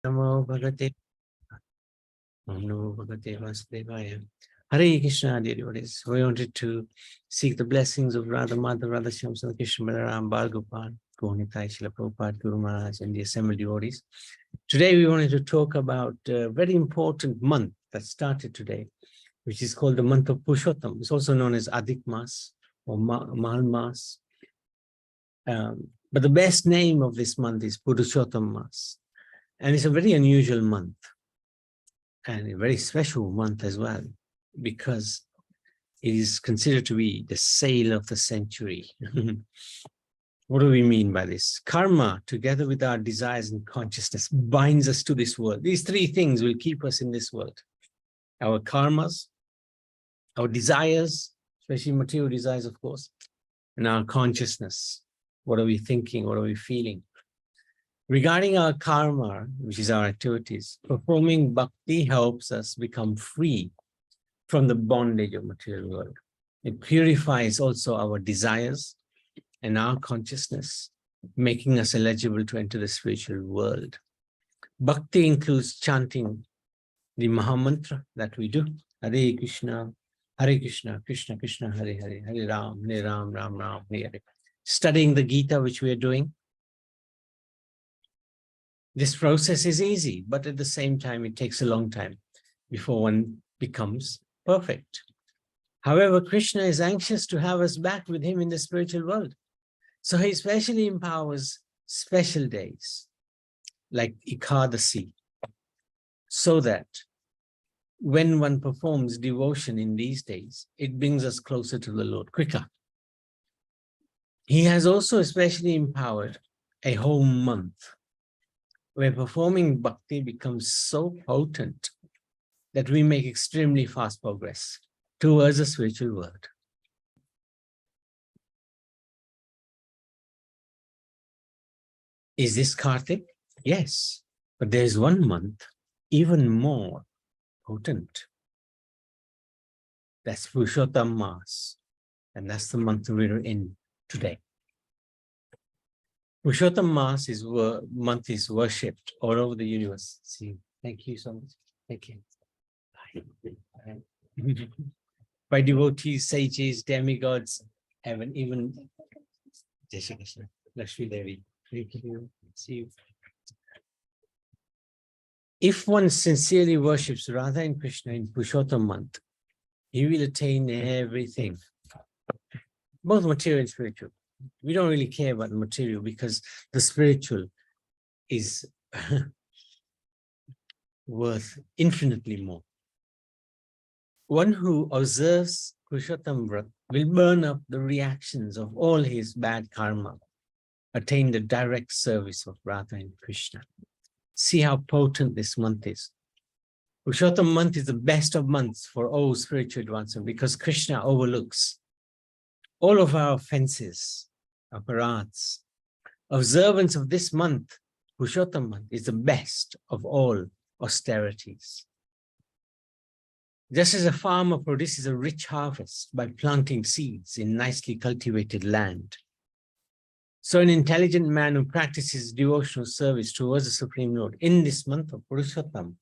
Namo Bhagate Namo Bhagate Vasudevaya. Hare Krishna, dear devotees. We wanted to seek the blessings of Radha Madhava, Radha Shyam Sundar Krishna Balaram, Bal Gopal, Gaunitai, Srila Prabhupada, Guru Maharaj, and the assembled devotees. Today we wanted to talk about a very important month that started today, which is called the month of Purushottam. It's also known as Adhik Mas or Mal Mas. But the best name of this month is Purushottam Mas. And it's a very unusual month and a very special month as well, because it is considered to be the sale of the century. What do we mean by this? Karma, together with our desires and consciousness, binds us to this world. These three things will keep us in this world. Our karmas, our desires, especially material desires, of course, and our consciousness. What are we thinking? What are we feeling? Regarding our karma, which is our activities, performing bhakti helps us become free from the bondage of material world. It purifies also our desires and our consciousness, making us eligible to enter the spiritual world. Bhakti includes chanting the Mahamantra that we do. Hare Krishna, Krishna Krishna, Hare Hare, Hare Ram, Ram Ram, Hare Hare. Studying the Gita, which we are doing. This process is easy, but at the same time, it takes a long time before one becomes perfect. However, Krishna is anxious to have us back with him in the spiritual world. So he especially empowers special days like Ekadasi, so that when one performs devotion in these days, it brings us closer to the Lord quicker. He has also especially empowered a whole month where performing bhakti becomes so potent that we make extremely fast progress towards the spiritual world. Is this Kartik? Yes, but there's one month even more potent. That's Purushottam Mas, and that's the month we're in today. Purushottam Mas month is worshipped all over the universe. See, thank you so much. Thank you. Bye. By devotees, sages, demigods, heaven, even Lakshmi Devi. Thank you. See you. If one sincerely worships Radha and Krishna in Purushottam month, he will attain everything, both material and spiritual. We don't really care about the material because the spiritual is worth infinitely more. One who observes Purushottam Vrat will burn up the reactions of all his bad karma, attain the direct service of Radha and Krishna. See how potent this month is. Purushottam month is the best of months for all spiritual advancement because Krishna overlooks all of our offenses, aparats. Observance of this month, Purushottam month, is the best of all austerities. Just as a farmer produces a rich harvest by planting seeds in nicely cultivated land, so an intelligent man who practices devotional service towards the Supreme Lord in this month of Purushottam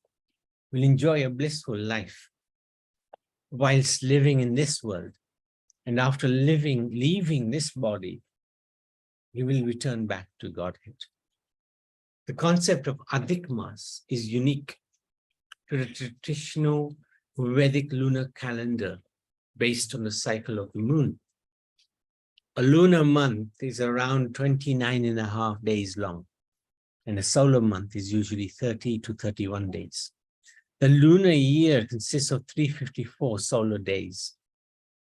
will enjoy a blissful life whilst living in this world. And after leaving this body, he will return back to Godhead. The concept of Adhik Mas is unique to the traditional Vedic lunar calendar based on the cycle of the moon. A lunar month is around 29.5 days long, and a solar month is usually 30 to 31 days. The lunar year consists of 354 solar days,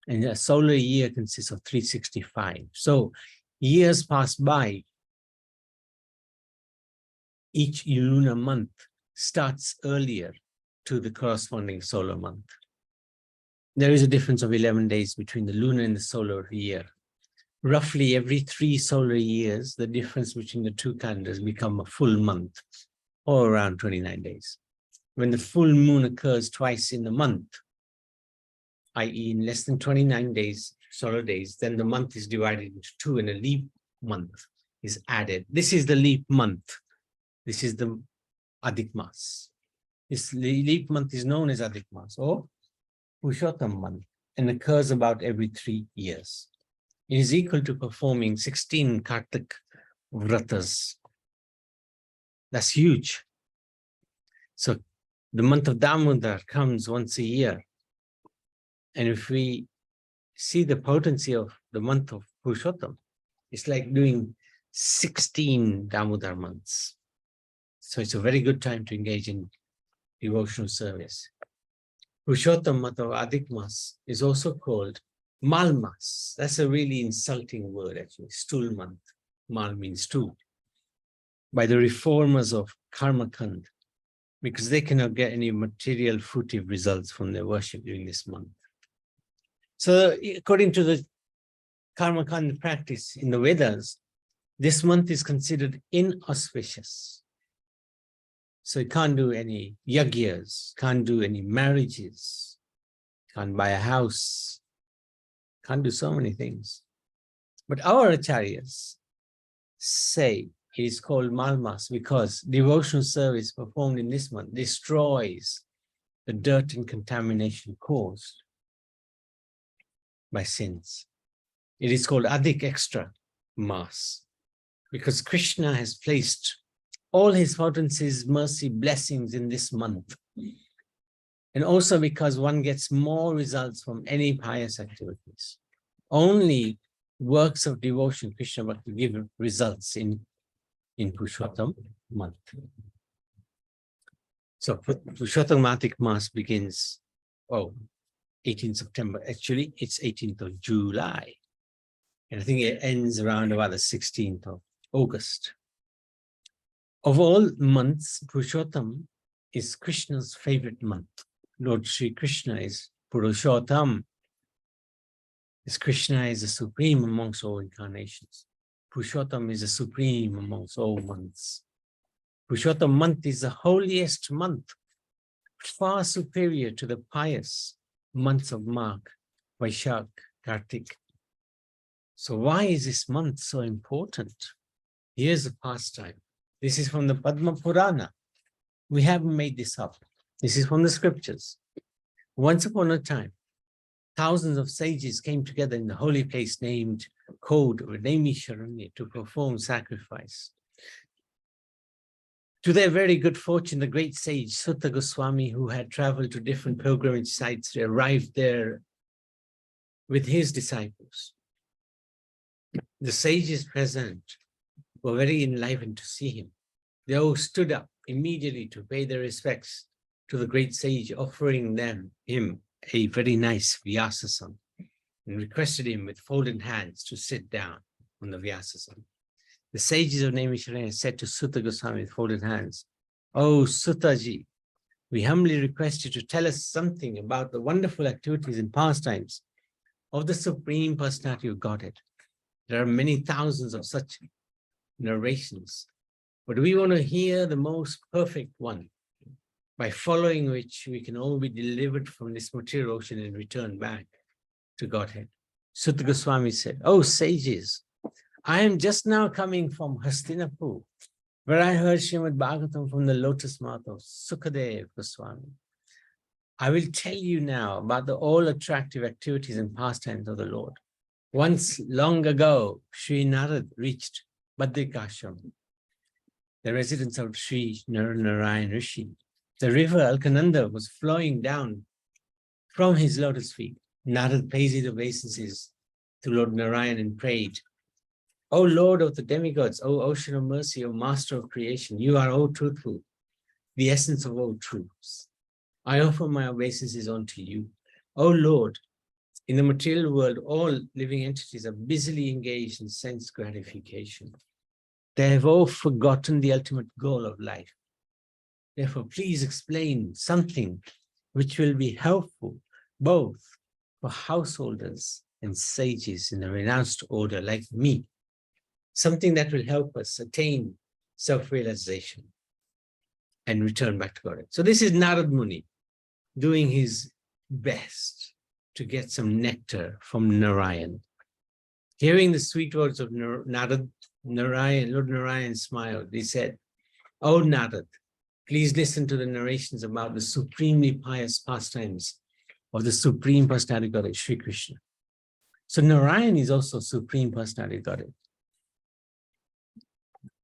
and a solar year consists of 365. So years pass by. Each lunar month starts earlier to the corresponding solar month. There is a difference of 11 days between the lunar and the solar year. Roughly every 3 solar years, the difference between the two calendars become a full month, or around 29 days. When the full moon occurs twice in the month, i.e. in less than 29 days, solar days, then the month is divided into 2 and a leap month is added. This is the leap month. This is the Adhik Mas. This leap month is known as Adhik Mas or Purushottam month and occurs about every 3 years. It is equal to performing 16 Kartik Vratas. That's huge. So the month of Damodar comes once a year. And if we see the potency of the month of Purushottam, it's like doing 16 Damodar months. So it's a very good time to engage in devotional service. Purushottam month of Adhik Mas is also called Mal Mas. That's a really insulting word, actually. Stool month. Mal means stool. By the reformers of Karma Kand, because they cannot get any material fruitive results from their worship during this month. So according to the Karma Kand practice in the Vedas, this month is considered inauspicious. So you can't do any yagyas, can't do any marriages, can't buy a house, can't do so many things. But our acharyas say it is called Malmas because devotional service performed in this month destroys the dirt and contamination caused by sins. It is called Adhik Extra Mass because Krishna has placed all his potencies, mercy, blessings in this month. And also because one gets more results from any pious activities. Only works of devotion, Krishna Bhakti, give results in Purushottam month. So Purushottam Adhik Mass begins, 18th September. Actually, it's 18th of July. And I think it ends around about the 16th of August. Of all months, Purushottam is Krishna's favorite month. Lord Sri Krishna is Purushottam. Krishna is the supreme amongst all incarnations. Purushottam is the supreme amongst all months. Purushottam month is the holiest month, far superior to the pious months of Magh, Vaishak, Kartik. So why is this month so important? Here's a pastime. This is from the Padma Purana. We haven't made this up. This is from the scriptures. Once upon a time, thousands of sages came together in the holy place named Code or Naimisharanya to perform sacrifice. To their very good fortune, the great sage Sutta Goswami, who had traveled to different pilgrimage sites, arrived there with his disciples. The sages present were very enlivened to see him. They all stood up immediately to pay their respects to the great sage, offering him a very nice Vyasasana and requested him with folded hands to sit down on the Vyasasana. The sages of Naimisharanya said to Sutta Goswami with folded hands, "Oh, Suttaji, we humbly request you to tell us something about the wonderful activities and pastimes of the Supreme Personality of Godhead. There are many thousands of such narrations, but we want to hear the most perfect one, by following which we can all be delivered from this material ocean and return back to Godhead." Sutta Goswami said, "Oh, sages, I am just now coming from Hastinapur, where I heard Srimad Bhagavatam from the lotus mouth of Sukadev Goswami. I will tell you now about the all-attractive activities and pastimes of the Lord. Once long ago, Sri Narad reached Badrikashram, the residence of Sri Narayan Rishi. The river Alkananda was flowing down from his lotus feet. Narad paid his obeisances to Lord Narayan and prayed, "O Lord of the demigods, O ocean of mercy, O master of creation, you are all truthful, the essence of all truths. I offer my obeisances unto you. O Lord, in the material world, all living entities are busily engaged in sense gratification. They have all forgotten the ultimate goal of life. Therefore, please explain something which will be helpful both for householders and sages in a renounced order like me. Something that will help us attain self-realization and return back to God." So this is Narad Muni doing his best to get some nectar from Narayan. Hearing the sweet words of Narad, Lord Narayan smiled. He said, "Oh Narad, Please listen to the narrations about the supremely pious pastimes of the Supreme Personality Godhead, Sri Krishna. So Narayan is also Supreme Personality Godhead.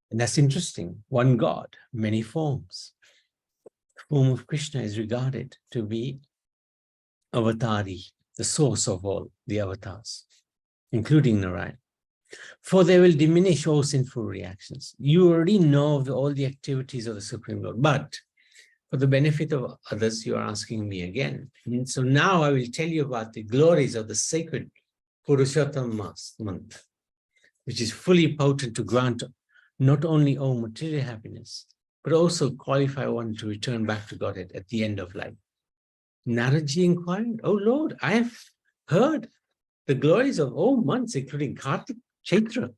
And that's interesting. One God, many forms. The form of Krishna is regarded to be Avatari, the source of all the avatars, including Narayan. For they will diminish all sinful reactions. You already know of all the activities of the Supreme Lord, but for the benefit of others, you are asking me again. And so now I will tell you about the glories of the sacred Purushottam month, which is fully potent to grant not only all material happiness, but also qualify one to return back to Godhead at the end of life. Naraji inquired, "Oh Lord, I have heard the glories of all months, including Kartik, Chaitra.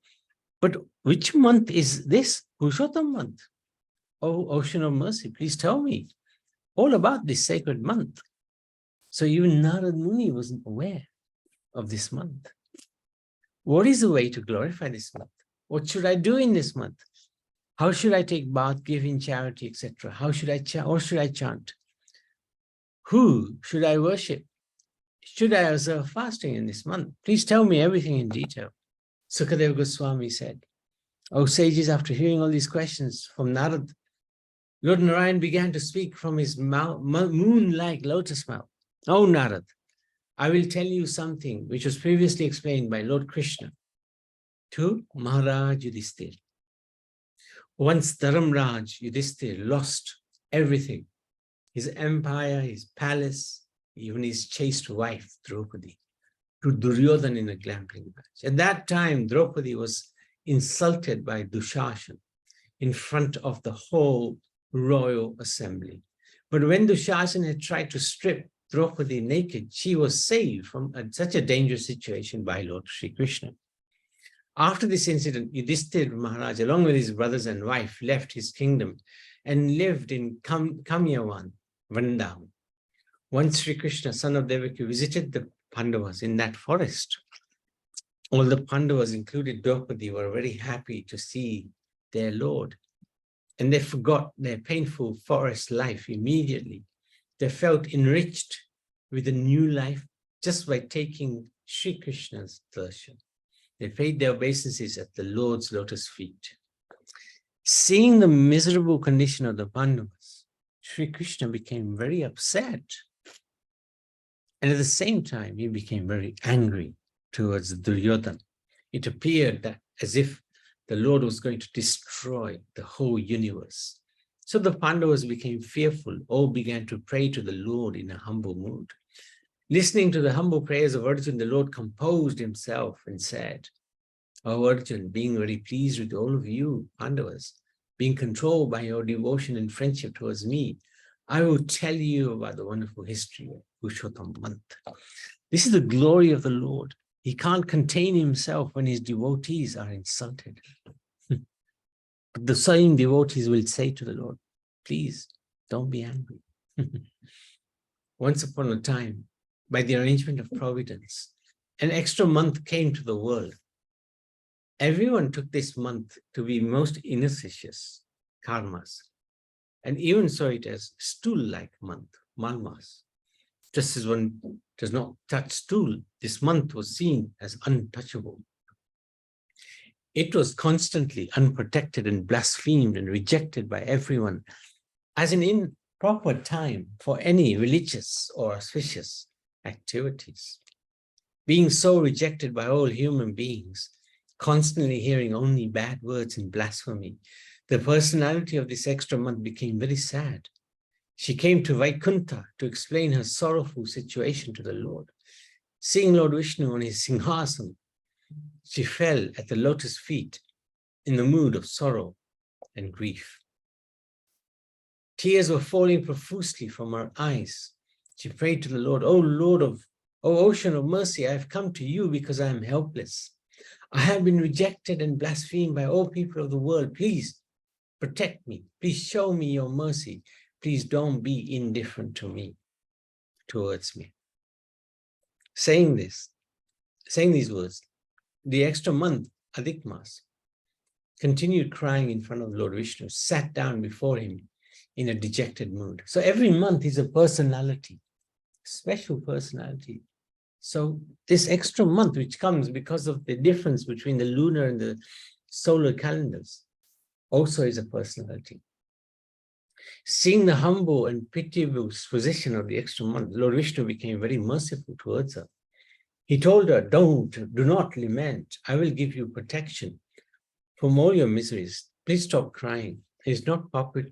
But which month is this Purushottam month? Oh, Ocean of Mercy, please tell me all about this sacred month." So even Narad Muni wasn't aware of this month. What is the way to glorify this month? What should I do in this month? How should I take bath, give in charity, etc.? How should I chant? Or should I chant? Who should I worship? Should I observe fasting in this month? Please tell me everything in detail. Sukadeva Goswami said, "O sages, after hearing all these questions from Narad, Lord Narayan began to speak from his moon-like lotus mouth. Oh Narad, I will tell you something which was previously explained by Lord Krishna to Maharaj Yudhisthira. Once Dharamraj Yudhisthira lost everything, his empire, his palace, even his chaste wife, Draupadi, to Duryodhana in a gambling match. At that time, Draupadi was insulted by Dushashan in front of the whole royal assembly. But when Dushashan had tried to strip Draupadi naked, she was saved from such a dangerous situation by Lord Sri Krishna. After this incident, Yudhisthira Maharaj, along with his brothers and wife, left his kingdom and lived in Kamyavan, Vrindavan. Once Sri Krishna, son of Devaki, visited the Pandavas in that forest. All the Pandavas, included Draupadi, were very happy to see their Lord. And they forgot their painful forest life immediately. They felt enriched with a new life just by taking Sri Krishna's darshan. They paid their obeisances at the Lord's lotus feet. Seeing the miserable condition of the Pandavas, Sri Krishna became very upset. And at the same time, he became very angry towards Duryodhana. It appeared that as if the Lord was going to destroy the whole universe. So the Pandavas became fearful, all began to pray to the Lord in a humble mood. Listening to the humble prayers of Arjuna, the Lord composed himself and said, "O Arjuna, being very pleased with all of you, Pandavas, being controlled by your devotion and friendship towards me, I will tell you about the wonderful history of Purushottam month." This is the glory of the Lord. He can't contain himself when his devotees are insulted. But the same devotees will say to the Lord, "Please, don't be angry." Once upon a time, by the arrangement of providence, an extra month came to the world. Everyone took this month to be most inauspicious karmas, and even saw it as stool-like month, malmas. Just as one does not touch stool, this month was seen as untouchable. It was constantly unprotected and blasphemed and rejected by everyone as an improper time for any religious or auspicious activities. Being so rejected by all human beings, constantly hearing only bad words and blasphemy, the personality of this extra month became very sad. She came to Vaikuntha to explain her sorrowful situation to the Lord. Seeing Lord Vishnu on his Singhasan, she fell at the lotus feet in the mood of sorrow and grief. Tears were falling profusely from her eyes. She prayed to the Lord, "O Ocean of Mercy, I have come to you because I am helpless. I have been rejected and blasphemed by all people of the world. Please protect me. Please show me your mercy. Please don't be indifferent towards me." Saying these words, the extra month, Adhik Mas, continued crying in front of Lord Vishnu, sat down before him, in a dejected mood. So every month is a personality, special personality. So this extra month, which comes because of the difference between the lunar and the solar calendars, also is a personality. Seeing the humble and pitiable position of the extra month, Lord Vishnu became very merciful towards her. He told her, do not lament. I will give you protection from all your miseries. Please stop crying. It is not proper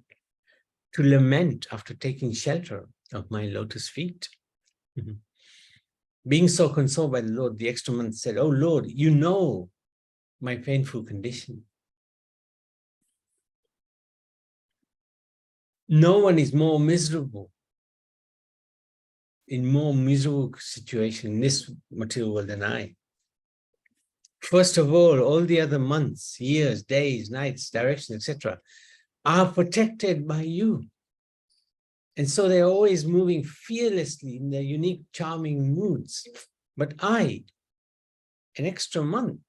to lament after taking shelter of my lotus feet. Being so consoled by the Lord, the extra month said, oh Lord, you know my painful condition. No one is more miserable, in more miserable situation in this material world than I. First of all the other months, years, days, nights, directions, etc., are protected by you. And so they're always moving fearlessly in their unique, charming moods. But I, an extra month,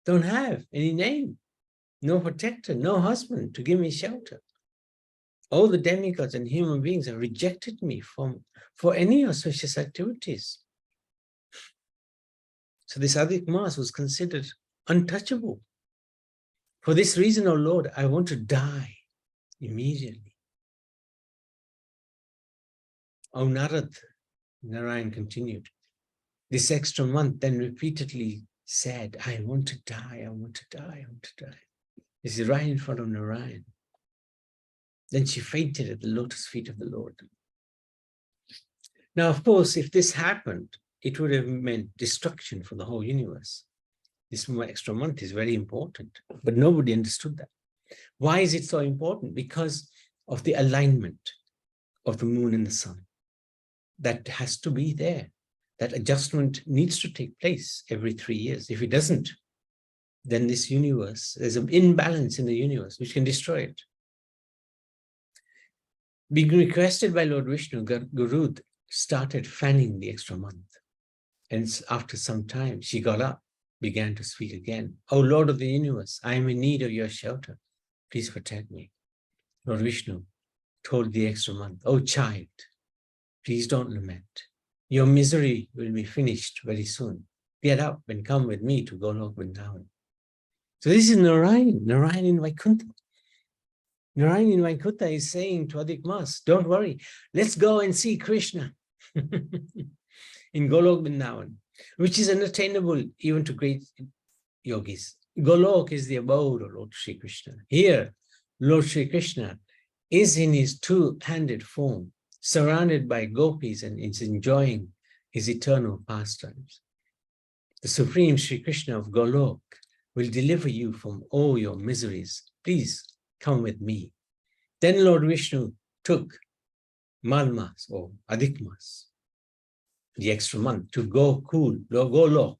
don't have any name, no protector, no husband to give me shelter. All the demigods and human beings have rejected me for any auspicious activities. So this Adhik Maas was considered untouchable. For this reason, O Lord, I want to die immediately. O Narad, Narayan continued, this extra month then repeatedly said, I want to die, I want to die, I want to die. This is right in front of Narayan. Then she fainted at the lotus feet of the Lord. Now, of course, if this happened, it would have meant destruction for the whole universe. This extra month is very important, but nobody understood that. Why is it so important? Because of the alignment of the moon and the sun. That has to be there. That adjustment needs to take place every 3 years. If it doesn't, then this universe, there's an imbalance in the universe which can destroy it. Being requested by Lord Vishnu, Gurud started fanning the extra month. And after some time, she got up, began to speak again. Oh Lord of the universe, I am in need of your shelter. Please protect me. Lord Vishnu told the extra month, oh child, please don't lament. Your misery will be finished very soon. Get up and come with me to Golok Vrindavan. So this is Narayan, Narayan in Vaikuntha. Narayan in Vaikuntha is saying to Adhik Maas, don't worry, let's go and see Krishna in Golok Vrindavan, which is unattainable even to great yogis. Golok is the abode of Lord Sri Krishna. Here, Lord Sri Krishna is in his two-handed form, surrounded by gopis, and is enjoying his eternal pastimes. The Supreme Sri Krishna of Golok will deliver you from all your miseries. Please come with me. Then Lord Vishnu took Malmas or Adhik Maas, the extra month, to Golok,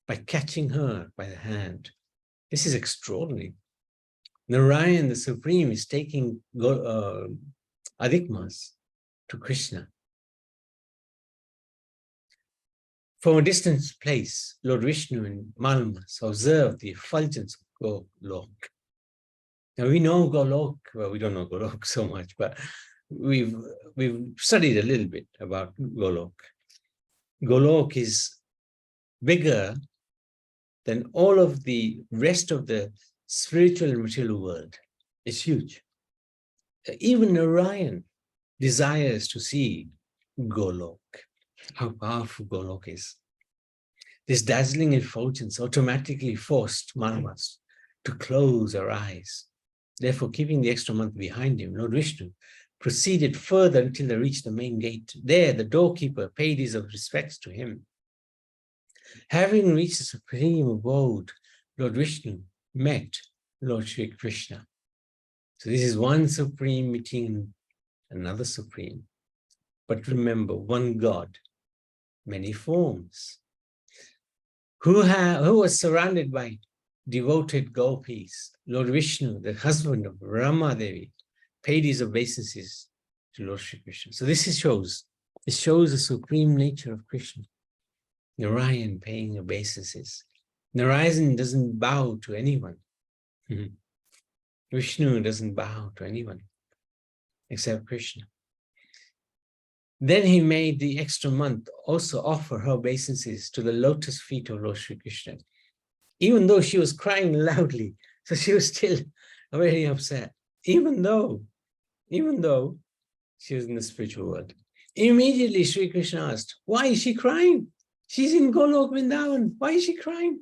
by catching her by the hand. This is extraordinary. Narayan, the Supreme, is taking Adhik Maas to Krishna. From a distant place, Lord Vishnu and Malmas observed the effulgence of Golok. Now we know Golok, well, we don't know Golok so much, but we've studied a little bit about Golok. Golok is bigger than all of the rest of the spiritual and material world. It's huge. Even Narayan desires to see Golok, how powerful Golok is. This dazzling effulgence automatically forced Malmas to close her eyes. Therefore, keeping the extra month behind him, Lord Vishnu proceeded further until they reached the main gate. There, the doorkeeper paid his respects to him. Having reached the supreme abode, Lord Vishnu met Lord Sri Krishna. So this is one supreme meeting another supreme. But remember, one God, many forms. Who was surrounded by devoted gopis? Lord Vishnu, the husband of Rama Devi, paid his obeisances to Lord Sri Krishna. So this shows the supreme nature of Krishna. Narayan paying obeisances. Narayan doesn't bow to anyone. Vishnu doesn't bow to anyone. except Krishna. Then he made the extra month also offer her obeisances to the lotus feet of Lord Sri Krishna, even though she was crying loudly. So she was still very upset, even though she was in the spiritual world. Immediately, Sri Krishna asked, why is she crying? She's in Golok Vrindavan. Why is she crying?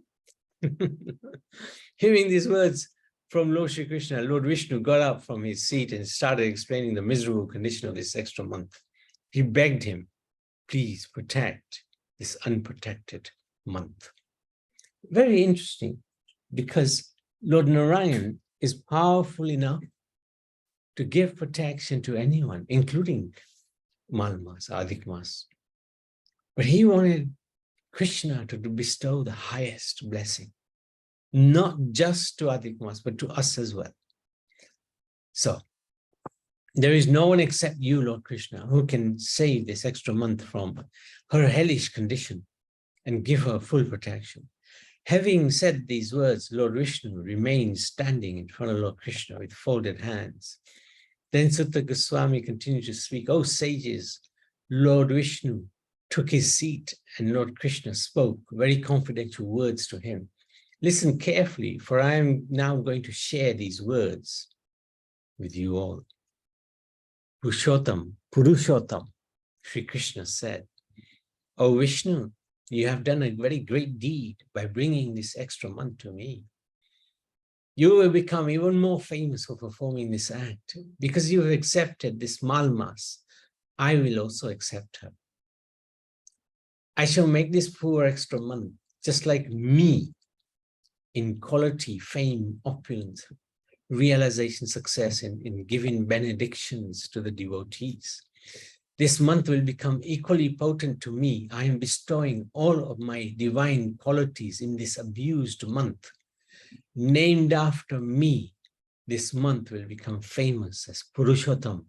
Hearing these words from Lord Sri Krishna, Lord Vishnu got up from his seat and started explaining the miserable condition of this extra month. He begged him, please protect this unprotected month. Very interesting, because Lord Narayan is powerful enough to give protection to anyone, including Malmas, Adhik Mas. But he wanted Krishna to bestow the highest blessing, not just to Adhik Mas, but to us as well. So, there is no one except you, Lord Krishna, who can save this extra month from her hellish condition and give her full protection. Having said these words, Lord Vishnu remained standing in front of Lord Krishna with folded hands. Then Sutta Goswami continued to speak, "O sages, Lord Vishnu took his seat and Lord Krishna spoke very confidential words to him. Listen carefully, for I am now going to share these words with you all. Purushottam, Sri Krishna said, O Vishnu, you have done a very great deed by bringing this extra month to me. You will become even more famous for performing this act. Because you have accepted this Malmas, I will also accept her. I shall make this poor extra month just like me in quality, fame, opulence, realization, success, in giving benedictions to the devotees. This month will become equally potent to me. I am bestowing all of my divine qualities in this abused month. Named after me, this month will become famous as Purushottam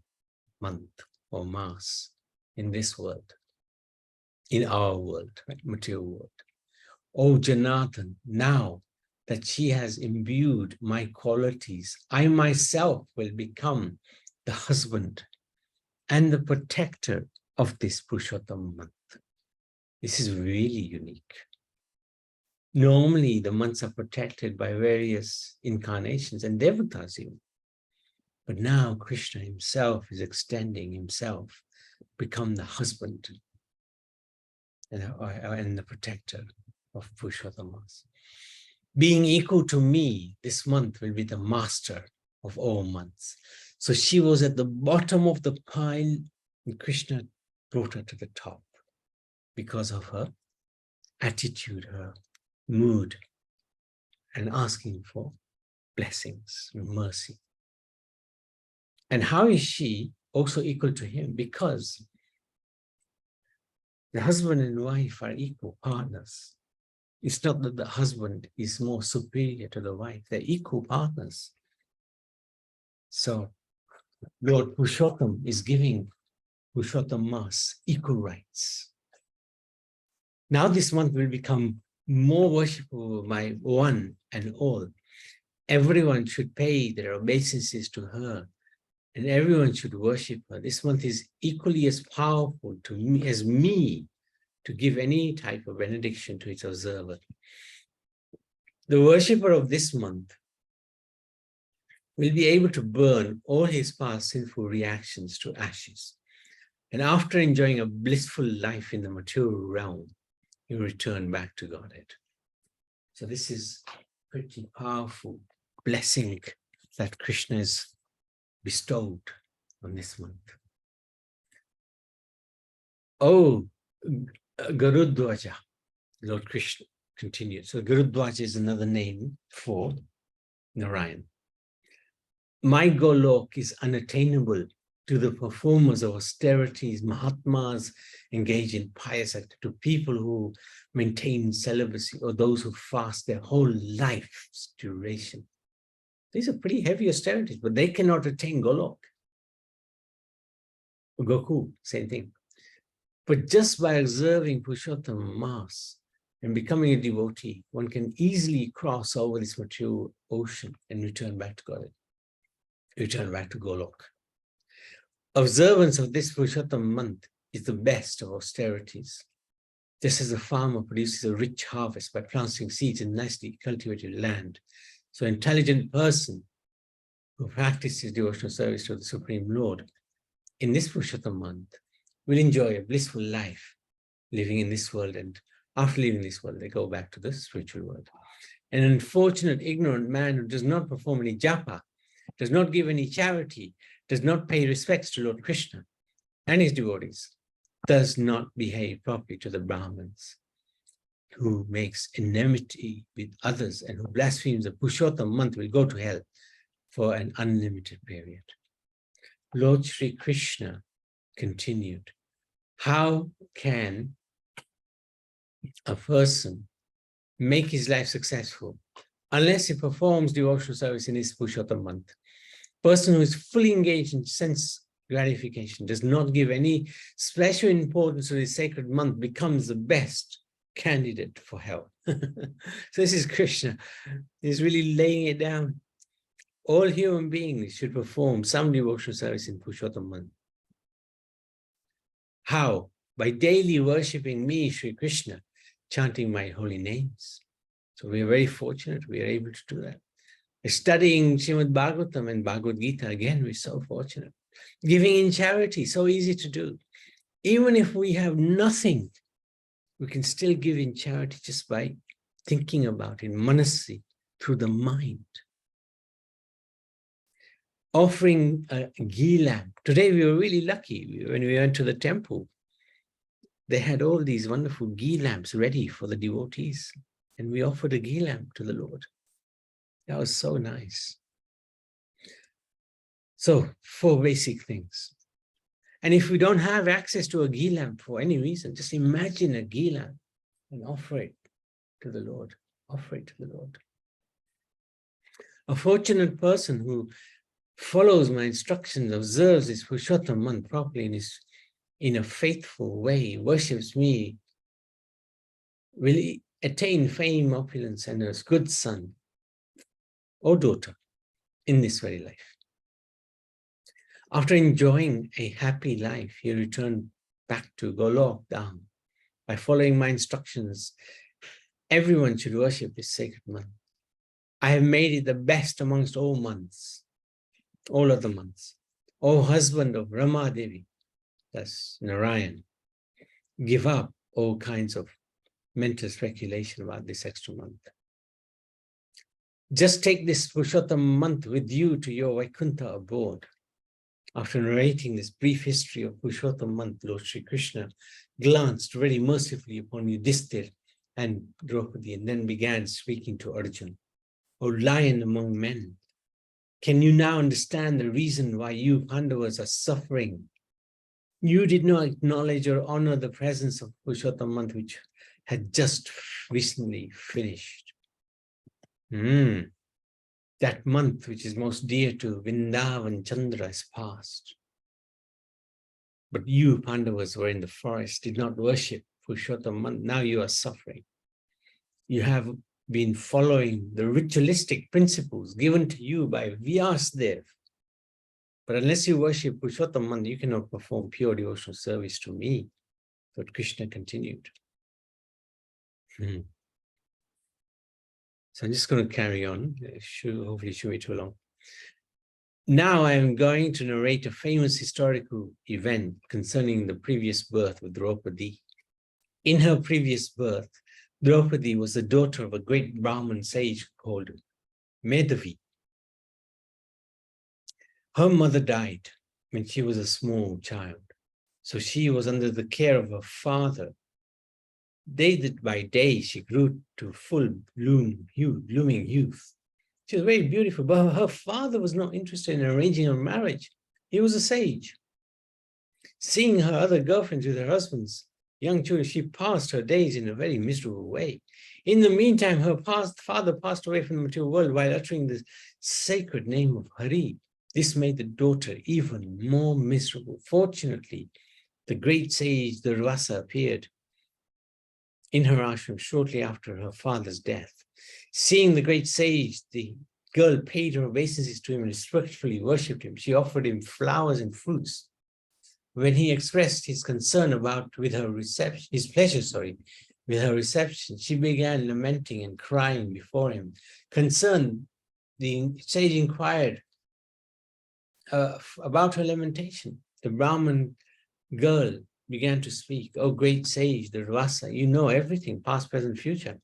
month or Mass in this world, in our world, right? Material world. Oh Janatan, now that she has imbued my qualities, I myself will become the husband and the protector of this Purushottam month. This is really unique. Normally, the months are protected by various incarnations and devatas even. But now Krishna himself is extending himself, become the husband and the protector of Purushottam month. Being equal to me, this month will be the master of all months. So she was at the bottom of the pile and Krishna brought her to the top because of her attitude, her mood, and asking for blessings and mercy. And how is she also equal to him? Because the husband and wife are equal partners. It's not that the husband is more superior to the wife. They're equal partners. So Lord Purushottam is giving Purushottam Mass equal rights. Now this month will become more worshipful by one and all. Everyone should pay their obeisances to her and everyone should worship her. This month is equally as powerful to me as me to give any type of benediction to its observer. The worshipper of this month will be able to burn all his past sinful reactions to ashes. And after enjoying a blissful life in the material realm, he will return back to Godhead. So this is pretty powerful blessing that Krishna has bestowed on this month. Oh, Garudwaja, Lord Krishna continued. So Garudwaja is another name for Narayan. My Golok is unattainable to the performers of austerities, Mahatmas engage in pious acts, to people who maintain celibacy or those who fast their whole life's duration. These are pretty heavy austerities, but they cannot attain Golok. Goku, same thing. But just by observing Purushottam Mass and becoming a devotee, one can easily cross over this material ocean and return back to God, return back to Golok. Observance of this Purushottam month is the best of austerities. Just as a farmer produces a rich harvest by planting seeds in nicely cultivated land, so an intelligent person who practices devotional service to the Supreme Lord in this Purushottam month will enjoy a blissful life living in this world, and after leaving this world, they go back to the spiritual world. An unfortunate, ignorant man who does not perform any japa, does not give any charity, does not pay respects to Lord Krishna and his devotees, does not behave properly to the Brahmins, who makes enmity with others and who blasphemes the Purushottam month will go to hell for an unlimited period. Lord Sri Krishna continued, how can a person make his life successful unless he performs devotional service in his Purushottam month? Person who is fully engaged in sense gratification, does not give any special importance to this sacred month, becomes the best candidate for hell. So this is Krishna. He's really laying it down. All human beings should perform some devotional service in Purushottam month. How? By daily worshipping me, Sri Krishna, chanting my holy names. So we are very fortunate we are able to do that. Studying Srimad Bhagavatam and Bhagavad Gita, again, we're so fortunate. Giving in charity, so easy to do. Even if we have nothing, we can still give in charity just by thinking about it, manasi, through the mind. Offering a ghee lamp. Today we were really lucky. When we went to the temple, they had all these wonderful ghee lamps ready for the devotees. And we offered a ghee lamp to the Lord. That was so nice. So, 4 basic things. And if we don't have access to a ghee lamp for any reason, just imagine a ghee lamp and offer it to the Lord. Offer it to the Lord. A fortunate person who follows my instructions, observes this Purushottam month properly in a faithful way, worships me, will attain fame, opulence, and a good son or daughter in this very life. After enjoying a happy life, he returned back to Golok Dham. By following my instructions, everyone should worship this sacred month. I have made it the best amongst all months, all other months. O husband of Rama Devi, that's Narayan, give up all kinds of mental speculation about this extra month. Just take this Purushottam month with you to your Vaikuntha abode. After narrating this brief history of Purushottam month, Lord Sri Krishna glanced very mercifully upon Yudhishthira and Draupadi and then began speaking to Arjuna. O lion among men, can you now understand the reason why you Pandavas are suffering? You did not acknowledge or honor the presence of Purushottam month, which had just recently finished. That month which is most dear to Vrindavan Chandra is past. But you Pandavas were in the forest, did not worship Purushottam month. Now you are suffering. You have been following the ritualistic principles given to you by Vyasdev. But unless you worship Purushottam month, you cannot perform pure devotional service to me. But Krishna continued. So I'm just going to carry on. Hopefully it shouldn't be too long. Now I am going to narrate a famous historical event concerning the previous birth of Draupadi. In her previous birth, Draupadi was the daughter of a great Brahmin sage called Medhavi. Her mother died when she was a small child, so she was under the care of her father. Day by day, she grew to full blooming youth. She was very beautiful, but her father was not interested in arranging her marriage. He was a sage. Seeing her other girlfriends with her husbands, young children, she passed her days in a very miserable way. In the meantime, her father passed away from the material world while uttering the sacred name of Hari. This made the daughter even more miserable. Fortunately, the great sage Durvasa appeared in her ashram shortly after her father's death. Seeing the great sage, the girl paid her obeisances to him and respectfully worshipped him. She offered him flowers and fruits When he expressed his concern with her reception, his pleasure, with her reception, she began lamenting and crying before him. Concerned, the sage inquired about her lamentation. The Brahmin girl began to speak. "Oh, great sage, the Rasa, you know everything, past, present, future.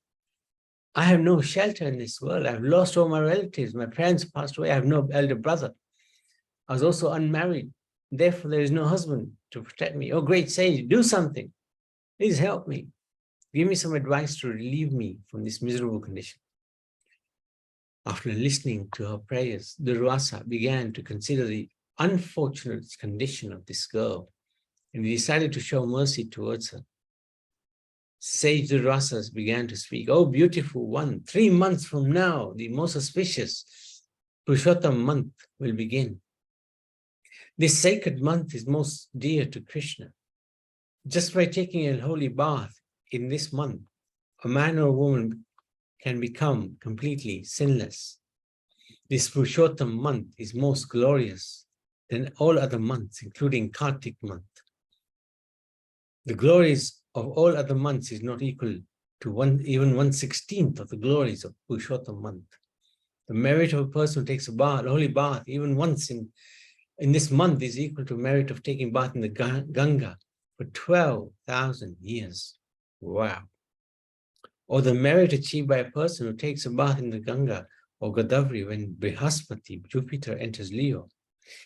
I have no shelter in this world. I've lost all my relatives. My parents passed away. I have no elder brother. I was also unmarried. Therefore, there is no husband to protect me. Oh, great sage, do something. Please help me. Give me some advice to relieve me from this miserable condition." After listening to her prayers, the Rasa began to consider the unfortunate condition of this girl, and he decided to show mercy towards her. Sage Durvasas began to speak. "Oh, beautiful one, 3 months from now, the most auspicious Purushottam month will begin. This sacred month is most dear to Krishna. Just by taking a holy bath in this month, a man or a woman can become completely sinless. This Purushottam month is most glorious than all other months, including Kartik month. The glories of all other months is not equal to even 1/16 of the glories of Purushottam month. The merit of a person who takes a holy bath, even once in this month, is equal to merit of taking bath in the Ganga for 12,000 years. Wow. Or the merit achieved by a person who takes a bath in the Ganga or Godavari when Brihaspati, Jupiter, enters Leo.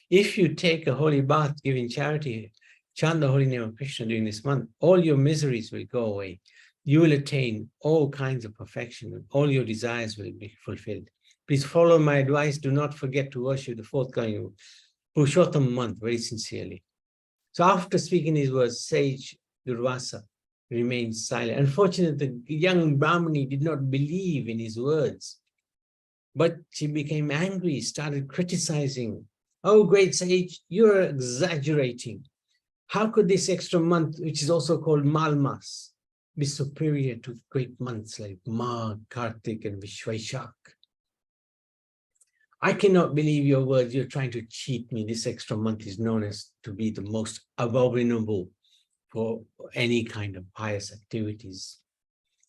If you take a holy bath giving charity, chant the holy name of Krishna during this month, all your miseries will go away. You will attain all kinds of perfection and all your desires will be fulfilled. Please follow my advice. Do not forget to worship the forthcoming Purushottam month very sincerely." So after speaking these words, sage Durvasa remained silent. Unfortunately, the young Brahmani did not believe in his words, but she became angry, started criticizing. "Oh, great sage, you're exaggerating. How could this extra month, which is also called Malmas, be superior to great months like Magh, Kartik, and Vishwaishak? I cannot believe your words. You're trying to cheat me. This extra month is known as to be the most abominable for any kind of pious activities."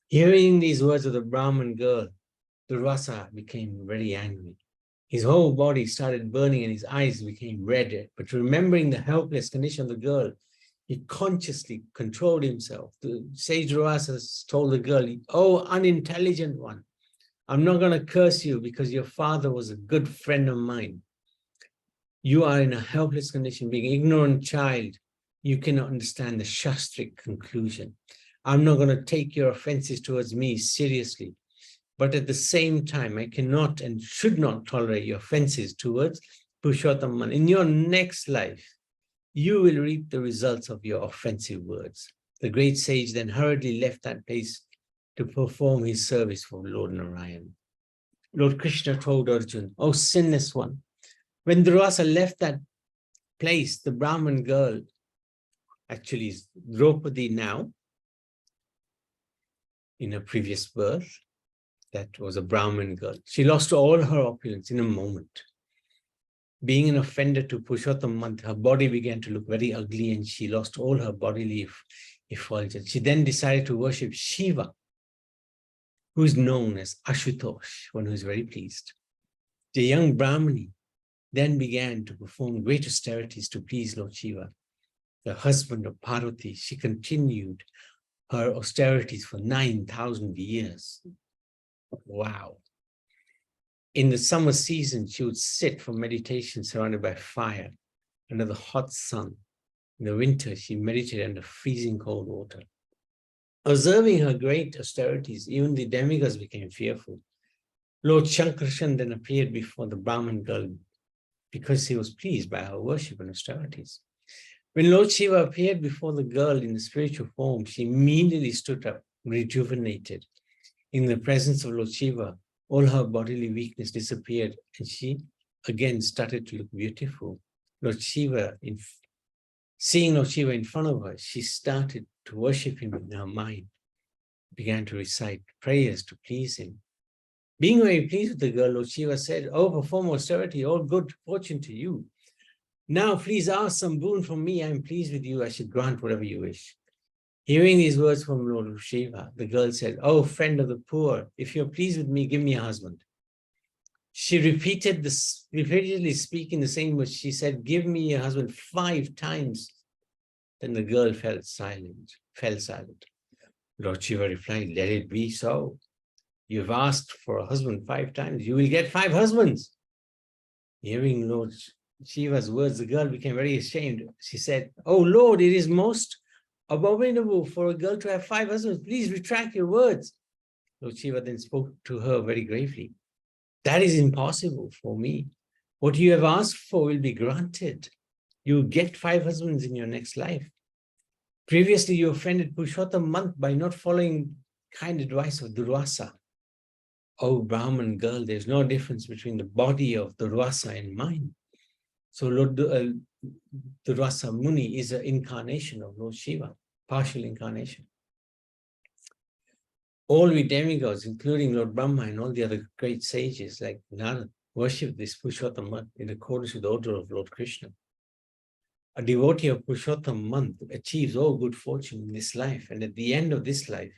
Hearing these words of the Brahmin girl, Durvasa became very angry. His whole body started burning and his eyes became red. But remembering the helpless condition of the girl, he consciously controlled himself. The sage Durvasa told the girl, "Oh, unintelligent one, I'm not going to curse you because your father was a good friend of mine. You are in a helpless condition, being an ignorant child. You cannot understand the Shastric conclusion. I'm not going to take your offenses towards me seriously. But at the same time, I cannot and should not tolerate your offenses towards Purushottam. In your next life, you will reap the results of your offensive words." The great sage then hurriedly left that place to perform his service for Lord Narayan. Lord Krishna told Arjuna, "Oh, sinless one, when Durvasa left that place, the Brahmin girl, actually is Draupadi now, in her previous birth, that was a Brahmin girl. She lost all her opulence in a moment. Being an offender to Purushottam month, her body began to look very ugly and she lost all her bodily effulgence. She then decided to worship Shiva, who is known as Ashutosh, one who is very pleased. The young Brahmani then began to perform great austerities to please Lord Shiva, the husband of Parvati. She continued her austerities for 9,000 years. Wow. In the summer season, she would sit for meditation surrounded by fire under the hot sun. In the winter, she meditated under freezing cold water. Observing her great austerities, even the demigods became fearful. Lord Shankarshan then appeared before the Brahmin girl because he was pleased by her worship and austerities. When Lord Shiva appeared before the girl in the spiritual form, she immediately stood up, rejuvenated. In the presence of Lord Shiva, all her bodily weakness disappeared and she again started to look beautiful. Seeing Lord Shiva in front of her, she started to worship him in her mind, began to recite prayers to please him. Being very pleased with the girl, Lord Shiva said, "Oh, perform austerity, all good fortune to you. Now, please ask some boon from me. I am pleased with you. I should grant whatever you wish. Hearing these words from Lord Shiva, the girl said, "Oh, friend of the poor, if you're pleased with me, give me a husband." She repeated this, repeatedly speaking the same words. She said, "Give me a husband," 5 times. Then the girl fell silent. Lord Shiva replied, "Let it be so. You've asked for a husband 5 times. You will get 5 husbands." Hearing Lord Shiva's words, the girl became very ashamed. She said, "Oh Lord, it is most abominable for a girl to have 5 husbands. Please retract your words." Lord Shiva then spoke to her very gravely. "That is impossible for me. What you have asked for will be granted. You will get 5 husbands in your next life. Previously, you offended Purushottam month by not following kind advice of Durvasa. Oh, Brahman girl, there's no difference between the body of Durvasa and mine. So Lord Durvasa Muni is an incarnation of Lord Shiva, partial incarnation. All we demigods, including Lord Brahma and all the other great sages like Narad, worship this Purushottam month in accordance with the order of Lord Krishna. A devotee of Purushottam month achieves all good fortune in this life, and at the end of this life,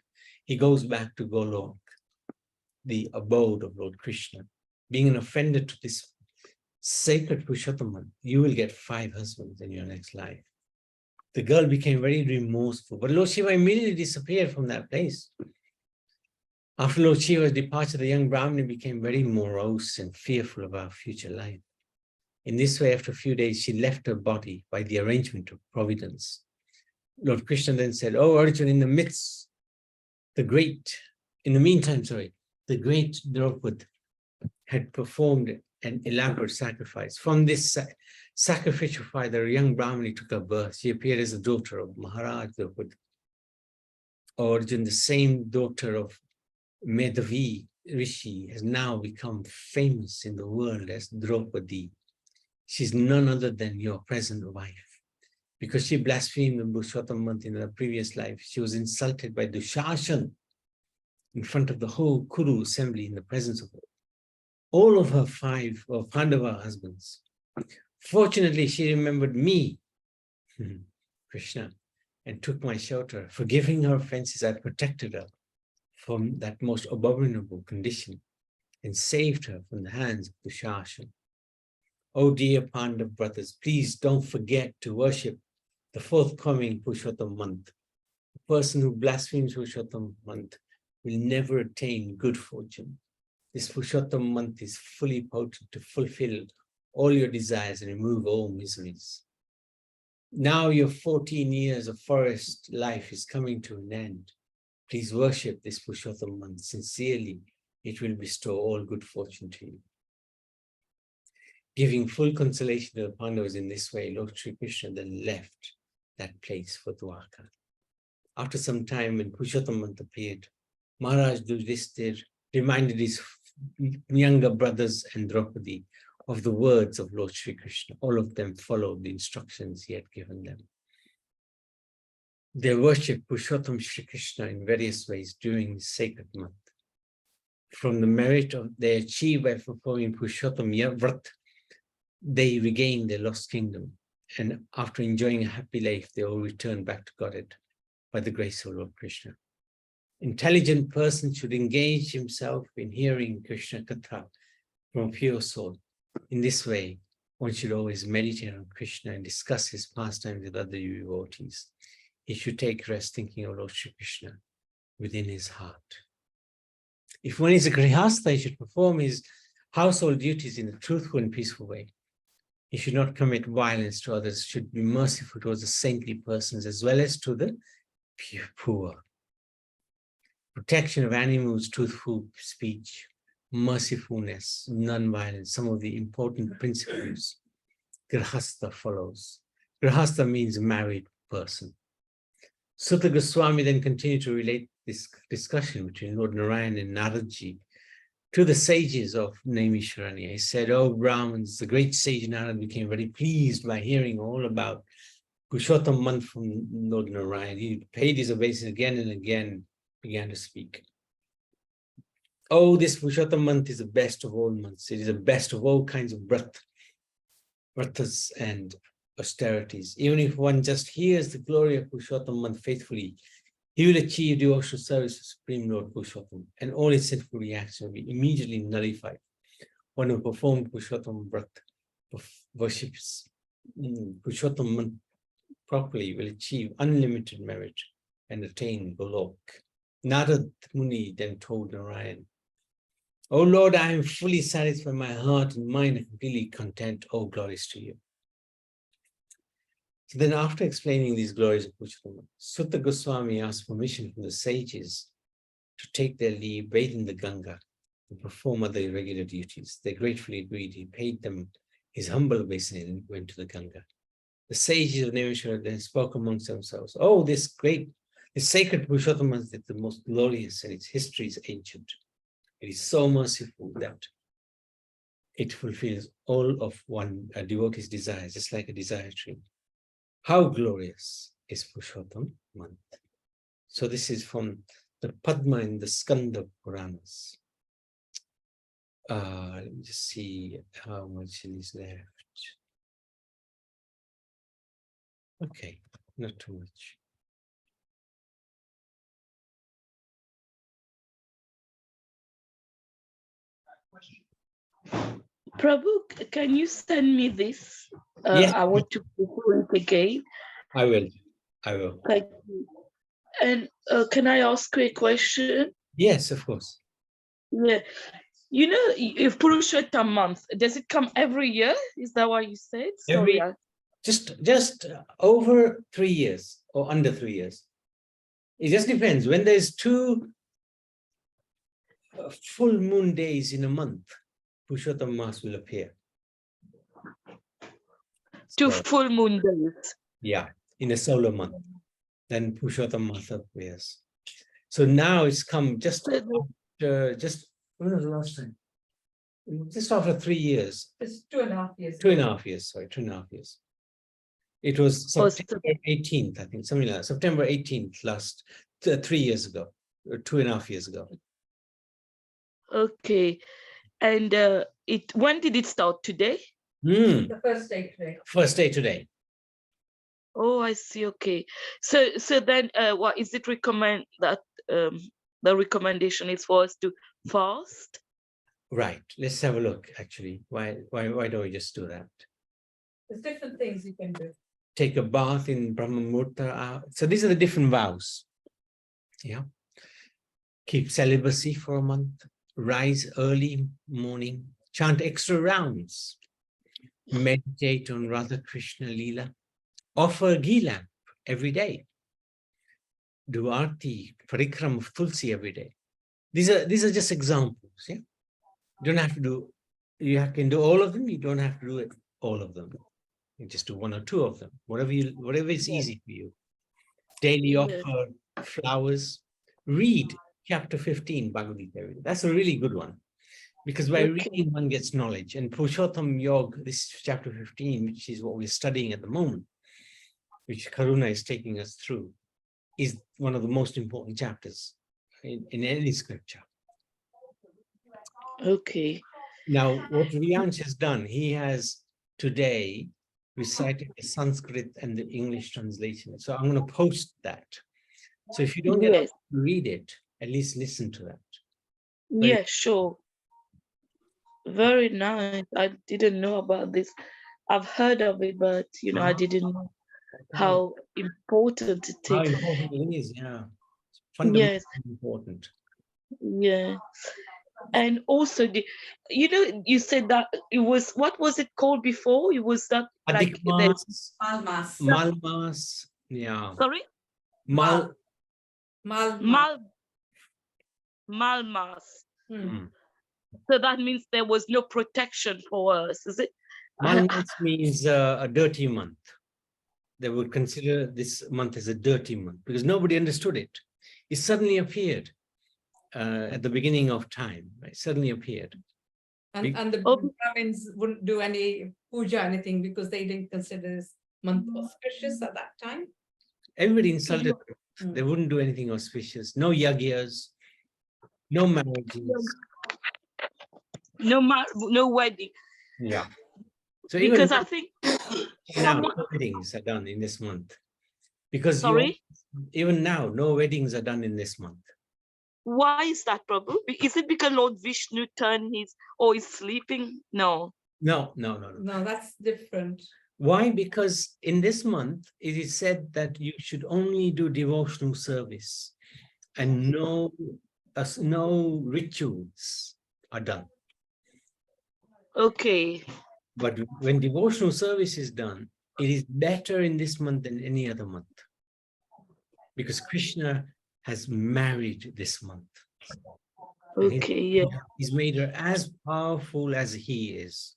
he goes back to Golok, the abode of Lord Krishna. Being an offender to this sacred Purushottam month, you will get 5 husbands in your next life. The girl became very remorseful, but Lord Shiva immediately disappeared from that place. After Lord Shiva's departure, the young Brahmini became very morose and fearful of our future life. In this way, after a few days, she left her body by the arrangement of providence. Lord Krishna then said, "Oh Arjuna, in the meantime, the great Draupadi had performed an elaborate sacrifice. From this sacrificial fire, the young Brahmini took her birth. She appeared as the daughter of Maharaj Draupadi. Oh Arjuna, the same daughter of Medhavi Rishi has now become famous in the world as Draupadi. She's none other than your present wife. Because she blasphemed the Purushottam month in her previous life, she was insulted by Dushashan in front of the whole Kuru assembly in the presence of all of her 5 Pandava husbands. Fortunately, she remembered me, Krishna, and took my shelter. Forgiving her offenses, I protected her from that most abominable condition and saved her from the hands of Dushashan. Oh dear Pandav brothers, please don't forget to worship the forthcoming Purushottam month. The person who blasphemes Purushottam month will never attain good fortune. This Purushottam month is fully potent to fulfill all your desires and remove all miseries. Now your 14 years of forest life is coming to an end. Please worship this Purushottam month sincerely. It will bestow all good fortune to you." Giving full consolation to the Pandavas in this way, Lord Sri Krishna then left that place for Dwarka. After some time, when Purushottam month appeared, Maharaj Yudhishthira reminded his younger brothers and Draupadi of the words of Lord Sri Krishna. All of them followed the instructions he had given them. They worshipped Purushottam Sri Krishna in various ways during this sacred month. From the merit they achieved by performing Purushottam Vrat, they regained their lost kingdom. And after enjoying a happy life, they all returned back to Godhead by the grace of Lord Krishna. Intelligent person should engage himself in hearing Krishna Katha from a pure soul. In this way, one should always meditate on Krishna and discuss his pastimes with other devotees. He should take rest thinking of Lord Shri Krishna within his heart. If one is a grihastha, he should perform his household duties in a truthful and peaceful way. He should not commit violence to others, should be merciful towards the saintly persons as well as to the poor. Protection of animals, truthful speech, mercifulness, non-violence, some of the important principles Grihastha follows. Grihastha means married person. Sutta Goswami then continued to relate this discussion between Lord Narayan and Naradji to the sages of Naimisharanya. He said, "Oh Brahmins, the great sage Narad became very pleased by hearing all about Purushottam month from Lord Narayan. He paid his obeisance again and again, began to speak. Oh, this Purushottam month is the best of all months. It is the best of all kinds of birth. vratas and austerities. Even if one just hears the glory of Purushottam month faithfully, he will achieve devotional service of Supreme Lord Purushottam, and all his sinful reactions will be immediately nullified. One who performed Purushottam Vrat worships Purushottam month properly will achieve unlimited merit and attain Golok. Narad Muni then told Narayan, "O Lord, I am fully satisfied, my heart and mind are completely content. Oh, glories to you." So then, after explaining these glories of Purushottam, Sutta Goswami asked permission from the sages to take their leave, bathe in the Ganga, and perform other regular duties. They gratefully agreed. He paid them his humble obeisance and went to the Ganga. The sages of Nirvana then spoke amongst themselves, "Oh, this sacred Purushottam month is the most glorious, and its history is ancient. It is so merciful that it fulfills all of a devotee's desires, just like a desire tree. How glorious is Purushottam month." So this is from the Padma in the Skanda Puranas. Let me just see how much is left. Okay, not too much. Prabhu, can you send me this? Yes. I want to go it again. I will. Thank you. And can I ask you a question? Yes, of course. Yeah. You know, if Purushottam month, does it come every year? Is that what you said? Sorry. Just over 3 years or under 3 years. It just depends. When there's 2 full moon days in a month, Purushottam Mass will appear. 2 full moon days. Yeah, in a solar month. Then Purushottam Mass appears. So now it's come just when was the last time? Just after 3 years. It's 2.5 years. 2.5 years, sorry, 2.5 years. It was September 18th, I think, something like that. September 18th, last 3 years ago, or 2.5 years ago. Okay. And when did it start? Today? The first day today. First day today. Oh, I see. Okay. So then what is it recommend that the recommendation is for us to fast? Right. Let's have a look, actually. Why don't we just do that? There's different things you can do. Take a bath in Brahma Murta. So these are the different vows. Yeah. Keep celibacy for a month. Rise early morning. Chant extra rounds. Meditate on Radha Krishna Leela. Offer a ghee lamp every day. Do arti, parikram of Tulsi every day. These are just examples. Yeah. You don't have to do. You can do all of them. You don't have to do it all of them. You just do 1 or 2 of them. Whatever is easy for you. Daily offer flowers. Read chapter 15 Bhagavad Gita. That's a really good one, because by reading one gets knowledge. And Purushottam Yoga, this is chapter 15, which is what we're studying at the moment, which Karuna is taking us through, is one of the most important chapters in any scripture. Okay. Now, what Riyansh has done, he has today recited the Sanskrit and the English translation. So I'm going to post that. So if you don't get to read it, at least listen to that. Yeah, sure. Very nice. I didn't know about this. I've heard of it, but I didn't know how important it is. How important it is, yeah. Fundamentally important. Yeah. And also, you said that it was, what was it called before? It was that like Malmas. Malmas. Yeah. Sorry? Malmas. So that means there was no protection for us, is it? Malmas means a dirty month. They would consider this month as a dirty month because nobody understood it. It suddenly appeared at the beginning of time. It suddenly appeared. And the Brahmins wouldn't do any puja, anything, because they didn't consider this month auspicious at that time. Everybody insulted them. They wouldn't do anything auspicious. No yagyas, no marriages. No wedding. Yeah. So even Because I think now, someone, no weddings are done in this month. Because sorry, even now, no weddings are done in this month. why is that, Prabhu? Is it because Lord Vishnu turned his, or is sleeping? No. No. No, that's different. Why? Because in this month, it is said that you should only do devotional service and no rituals are done. Okay. But when devotional service is done, it is better in this month than any other month. Because Krishna has married this month. Okay, yeah. He's made her as powerful as he is.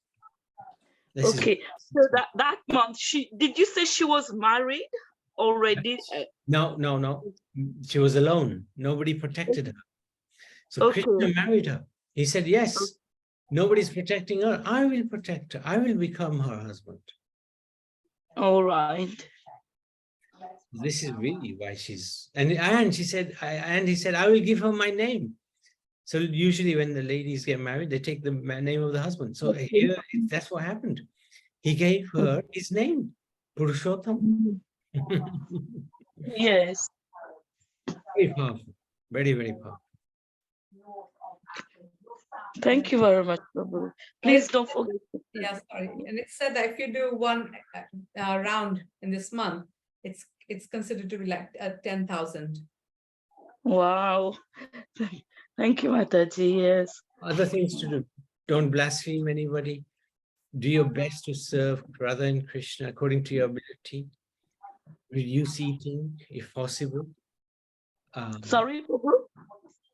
This is- Okay. So that month, did you say she was married already? No. She was alone. Nobody protected her. So Okay. Krishna married her. He said, yes, nobody's protecting her. I will protect her. I will become her husband. All right. This is really why she's, and she said, and he said, I will give her my name. So usually when the ladies get married, they take the name of the husband. So here, that's what happened. He gave her his name, Purushottam. Yes. Very powerful. Very, very powerful. Thank you very much, Prabhu. Please don't forget. Yeah, sorry. And it said that if you do one round in this month, it's considered to be like 10,000. Wow. Thank you, Mataji. Yes. Other things to do. Don't blaspheme anybody. Do your best to serve Radha and Krishna according to your ability. Reduce eating if possible. Sorry, Prabhu?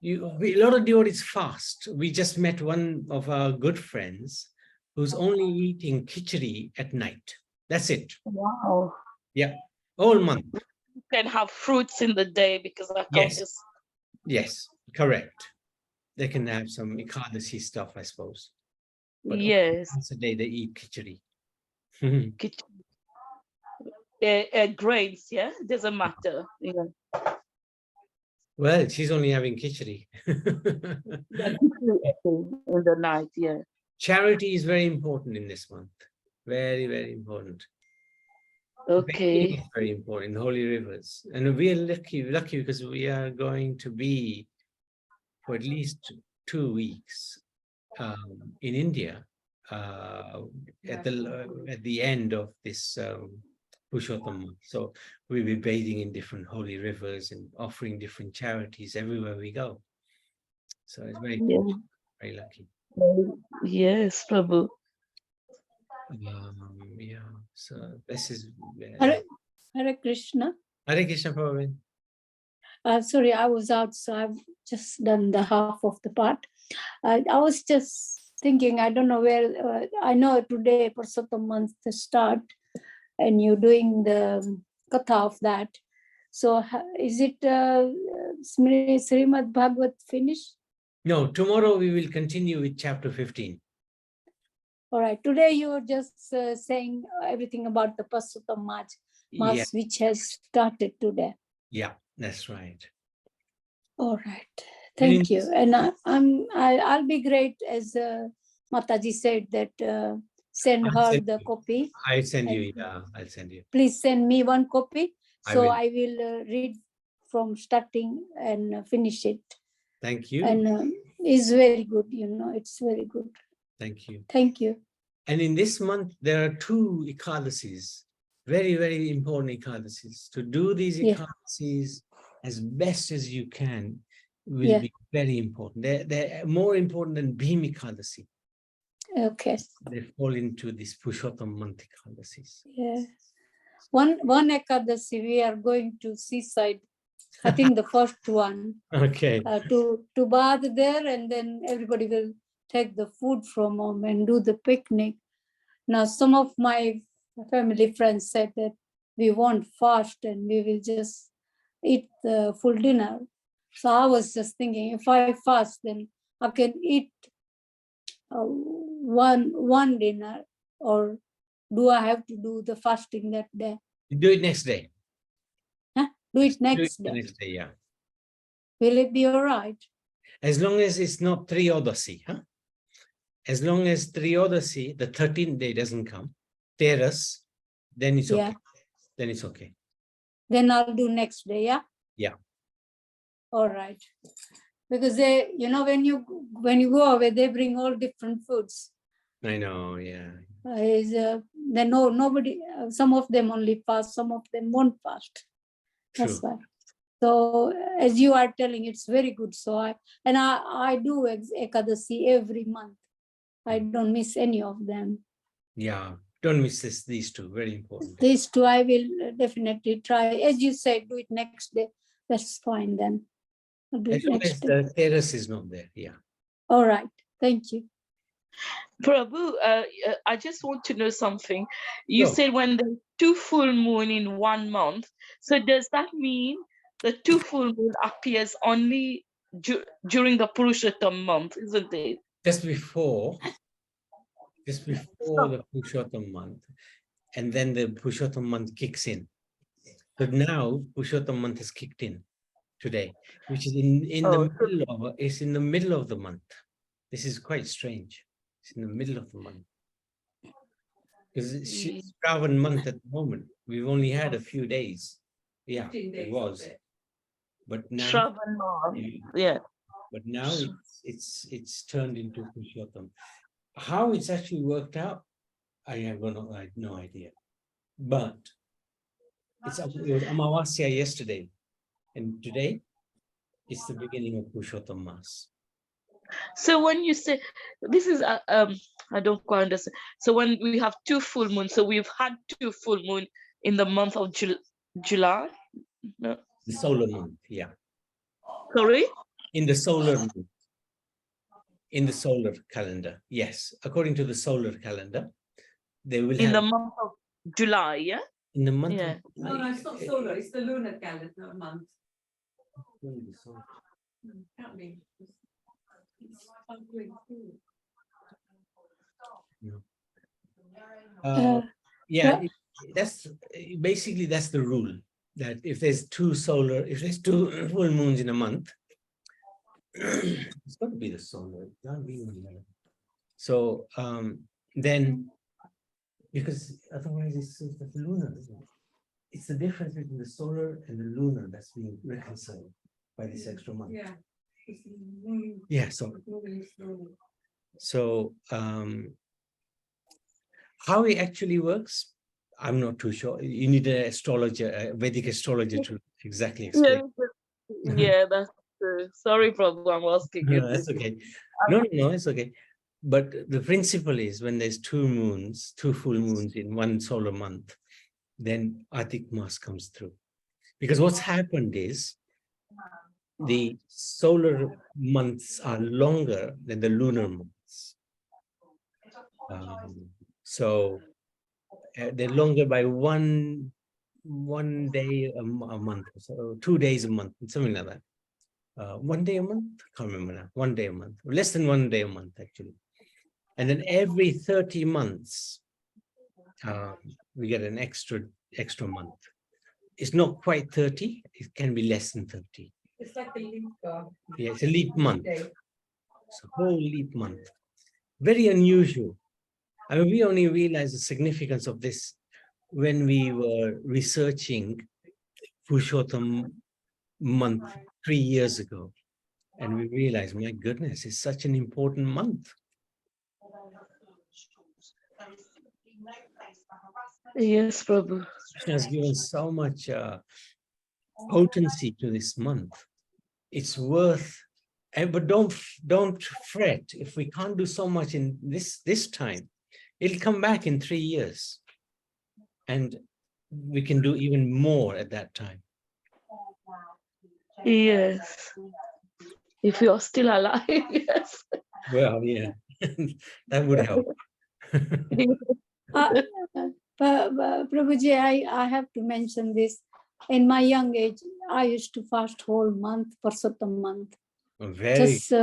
A lot of devotees fast. We just met one of our good friends who's only eating khichdi at night. That's it. Wow. Yeah, all month. You can have fruits in the day because I can't Yes. just. Yes, correct. They can have some Ekadasi stuff, I suppose. But Yes. once a day they eat khichdi. Grains, yeah, doesn't matter. Yeah. Well, she's only having khichdi. In the night, yeah. Charity is very important in this month. Very, very important. Okay. Bathing is very important, holy rivers. And we are lucky because we are going to be for at least 2 weeks in India at the end of this Purushottam month. So we'll be bathing in different holy rivers and offering different charities everywhere we go. So it's very, very lucky. Yes, Prabhu. Yeah, so this is Hare Krishna. Hare Krishna, Prabhu. Sorry, I was out, so I've just done the half of the part. I was just thinking, I don't know where, I know today Purushottam month to start, and you're doing the katha of that. So is it Srimad Bhagavad finished? No, tomorrow we will continue with chapter 15. All right, today you were just saying everything about the Purushottam Mass, Yeah, which has started today. yeah, that's right. All right, thank you. And I'll be great, as Mataji said, that send her the copy. I'll send you. Yeah, I'll send you. Please send me one copy, so I will read from starting and finish it. Thank you. And it's very good. It's very good. Thank you. Thank you. And in this month, there are 2 Ekadasis, very, very important Ekadasis. To do these Ekadasis as best as you can will be very important. They're more important than Bhim Ekadasi. Okay. They fall into this Purushottam month Ekadasis. Yeah. One Ekadasi, we are going to seaside. I think the first one. Okay. To bath there, and then everybody will take the food from home and do the picnic. Now, some of my family friends said that we won't fast and we will just eat the full dinner. So I was just thinking, if I fast, then I can eat one dinner, or do I have to do the fasting that day? You do it next day. Huh? Do it Do it next the day. next day, yeah. Will it be all right? As long as it's not Triyodasi, huh? As long as Triyodasi, the 13th day doesn't come, Teras, then it's Yeah. okay. Then it's okay. Then I'll do next day, yeah? Yeah. All right. Because they, you know, when you go away, they bring all different foods. I know, yeah. Then nobody, some of them only fast, some of them won't fast. That's True. why. So as you are telling, it's very good. So I do Ekadasi every month. I don't miss any of them. Yeah. Don't miss these two. Very important. These two I will definitely try. As you said, do it next day. That's fine then. I'll do As it long next as day. the Teras is not there. Yeah. All right. Thank you. Prabhu, I just want to know something. You Sure. said when there's 2 full moon in 1 month. So does that mean the 2 full moon appears only during the Purushottam month, isn't it? Just before the Purushottam month. And then the Purushottam month kicks in. But now Purushottam month is kicked in today, which is it's in the middle of the month. This is quite strange. It's in the middle of the month. Because it's Shravan month at the moment. We've only had a few days. Yeah, 15 days it was. But now, Shravan month. Yeah. but now it's turned into Purushottam. How it's actually worked out, I have no idea. But it was Amavasya yesterday, and today it's the beginning of Purushottam Mass. So when you say this is I don't quite understand. So when we have 2 full moons, so we've had 2 full moon in the month of July. No, The solar month, yeah. sorry. In the solar month. In the solar calendar, yes. According to the solar calendar, they will In have the month of July, yeah. in the month. Yeah. No, it's not solar, it's the lunar calendar month. Can't be. It's halfway through. Yeah, that's basically that's the rule, that if there's two full moons in a month, it's got to be the solar. It can't be the lunar. So then, because otherwise it's the lunar, isn't it? It's the difference between the solar and the lunar that's being reconciled by this extra month. Yeah. Yeah. So how it actually works, I'm not too sure. You need an astrologer, a Vedic astrologer, to exactly explain. Yeah, that's true. Sorry, Prabhu, I'm asking you. No, that's okay. No, it's okay. But the principle is, when there's two full moons in one solar month, then Adhik Mas comes through. Because what's happened is the solar months are longer than the lunar months. So they're longer by one day a month, so 2 days a month, something like that. 1 day a month, can't remember now. 1 day a month, less than 1 day a month actually. And then every 30 months, we get an extra month. It's not quite 30, it can be less than 30. It's like a leap. Yeah, it's a leap month. It's a whole leap month. Very unusual. I mean, we only realized the significance of this when we were researching Purushottam month 3 years ago. And we realized, my goodness, it's such an important month. Yes, Prabhu. Krishna has given so much potency to this month. It's worth, but don't fret if we can't do so much in this time. It'll come back in 3 years, and we can do even more at that time. Yes. If you're still alive, yes. Well, yeah, that would help. Prabhuji, I have to mention this. In my young age, I used to fast whole month, Purushottam month. Just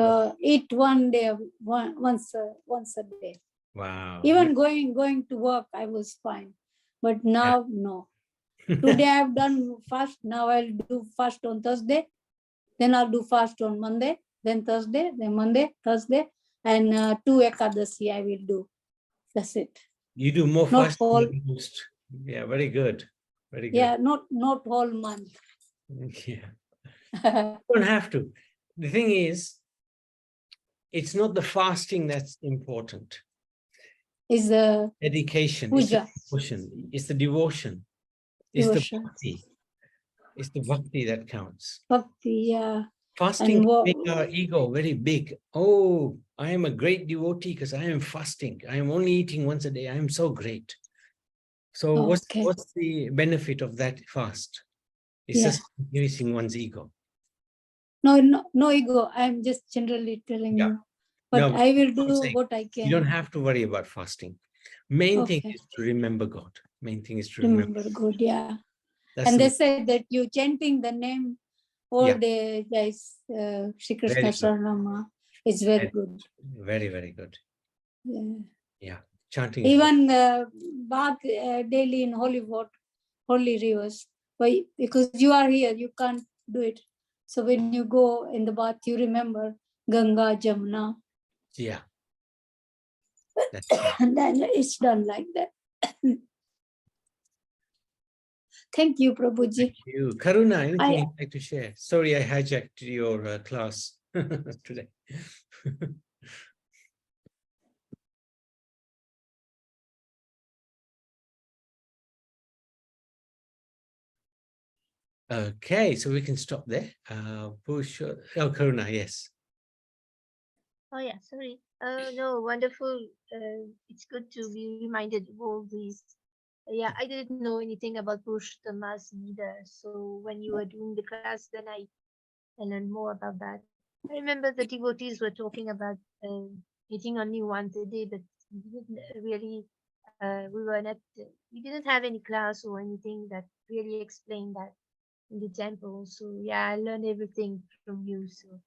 eat one day, once a day. Wow. Even going to work, I was fine. But now, no. Today I've done fast. Now I'll do fast on Thursday. Then I'll do fast on Monday. Then Thursday. Then Monday, Thursday. and 2 Ekadasi I will do. That's it. You do more Not fasting all. than most. Yeah, very good. Very good. Yeah, not whole month. Yeah. You don't have to. The thing is, it's not the fasting that's important. Is the Dedication, it's the puja, devotion, it's the devotion, it's the devotion, bhakti. It's the bhakti that counts. bhakti, yeah. Fasting And can make our ego very big. Oh, I am a great devotee because I am fasting. I am only eating once a day. I am so great. So Okay. what's the benefit of that fast? It's Yeah. just increasing one's ego. No ego. I'm just generally telling Yeah. you. But No, I will I'm do saying what I can. you don't have to worry about fasting. Main thing Okay. is to remember God. Main thing is to remember. Remember good, yeah. That's And the they said that you chanting the name all Yeah. day, guys, Shri Krishna Very good. Saranama is very good. very, very good. Yeah. Yeah. Chanting is Even bath daily in holy water, holy rivers. But because you are here, you can't do it. So when you go in the bath, you remember Ganga, Jamuna, yeah. That's right. and then it's done like that. Thank you, Prabhuji. Thank you. Karuna, anything I- you'd like to share? Sorry, I hijacked your class today. Okay, so we can stop there. Karuna, yes. Oh yeah, sorry. No, wonderful. It's good to be reminded of all these. Yeah, I didn't know anything about Purushottam either. So when you were doing the class, then I learned more about that. I remember the devotees were talking about eating only once a day, but we didn't really. We didn't have any class or anything that really explained that in the temple. So yeah, I learned everything from you. So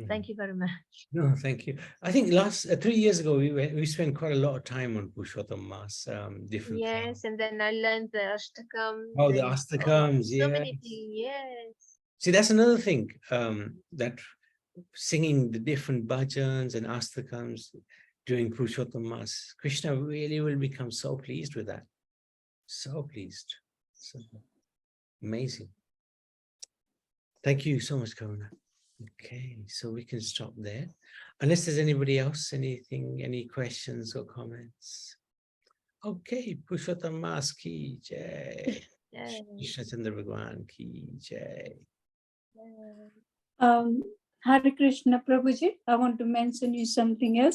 thank you very much. No, thank you. I think last 3 years ago we spent quite a lot of time on Purushottam Mass, different things. Yes, and then I learned the Ashtakam. Oh, the and Astakams, so yeah. many things. Yes. See, that's another thing, that singing the different bhajans and astakams during Purushottam Mass, Krishna really will become so pleased with that. So pleased. So amazing. Thank you so much, Karuna. Okay, so we can stop there. Unless there's anybody else, anything, any questions or comments? Okay, Purushottam Mass ki jai. Yes. Krishna Chandra Bhagwan ki jai. Yes. Hare Krishna, Prabhuji, I want to mention you something else.